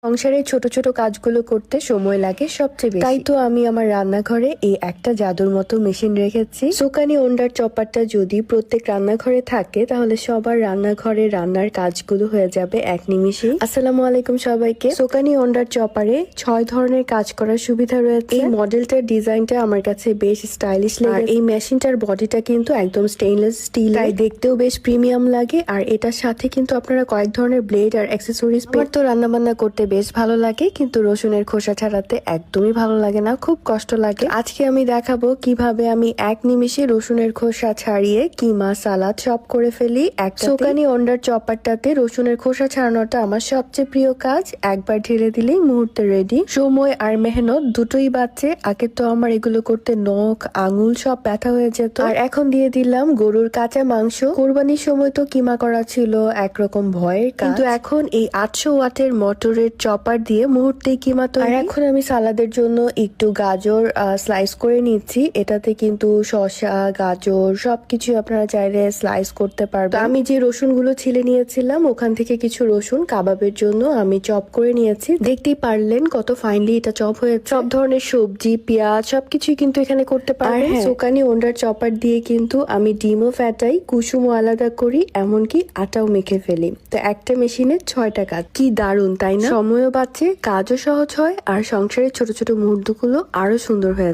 সংসারের ছোট ছোট কাজগুলো করতে সময় লাগে সবচেয়ে বেশি। তাই তো আমি আমার রান্নাঘরে এই একটা জাদুর মতো মেশিন রেখেছি। সোকানি ওন্ডার চপারটা যদি প্রত্যেক রান্নাঘরে থাকে তাহলে সবার রান্নাঘরে রান্নার কাজগুলো হয়ে যাবে এক নিমিষেই। আসসালামু আলাইকুম সবাইকে। সোকানি ওন্ডার চপারে 6 ধরনের কাজ করার সুবিধা রয়েছে। এই মডেলটার ডিজাইনটা আমার কাছে বেশ স্টাইলিশ লাগে। আর এই মেশিনটার বডিটা কিন্তু একদম স্টেইনলেস স্টিল, তাই দেখতেও বেশ প্রিমিয়াম লাগে। আর এটার সাথে কিন্তু আপনারা কয়েক ধরনের ব্লেড আর অ্যাক্সেসরিজ পেয়ে। তো রান্না বান্না করতে বেশ ভালো লাগে, কিন্তু রসুনের খোসা ছাড়াতে একদমই ভালো লাগে না, খুব কষ্ট লাগে। আজকে আমি দেখাবো কিভাবে আমি এক নিমিষে রসুনের খোসা ছাড়িয়ে কিমা সালাদ সব করে ফেলি। একটা সোকানি ওন্ডার চপারটাতে রসুনের খোসা ছাড়ানোটা আমার সবচেয়ে প্রিয় কাজ। একবার ঢেলে দিলেই মুহূর্তে রেডি। সময় আর মেহনত দুটোই বাঁচছে। আগে তো আমার এগুলো করতে নখ আঙুল সব ব্যথা হয়ে যেত। আর এখন দিয়ে দিলাম গরুর কাঁচা মাংস। কোরবানির সময় তো কিমা করা ছিল একরকম ভয়ের কাজ, কিন্তু এখন এই 800 ওয়াটের মোটরের চপার দিয়ে মুহূর্তেই কিমা তৈরি। আর এখন আমি সালাদের জন্য একটু গাজর স্লাইস করে নিচ্ছি। এটাতে কিন্তু শসা গাজর সবকিছু আপনারা চাইলে স্লাইস করতে পারবেন। আমি যে রসুন গুলো ছিলে নিয়েছিলাম ওখান থেকে কিছু রসুন কাবাবের জন্য আমি চপ করে নিয়েছি। দেখতেই পারলেন কত ফাইনলি এটা চপ হয়েছে। সব ধরনের সবজি পেঁয়াজ সবকিছুই কিন্তু এখানে করতে পারবেন। সোকানি ওন্ডার চপার দিয়ে কিন্তু আমি ডিমও ফ্যাটাই, কুসুমও আলাদা করি, এমনকি আটাও মেখে ফেলি। তো একটা মেশিনে 6টা কাজ। কি দারুণ তাই না? সময়ও বাঁচে, কাজও সহজ হয়, আর সংসারের ছোট ছোট মুহূর্তগুলো আরো সুন্দর হয়ে যায়।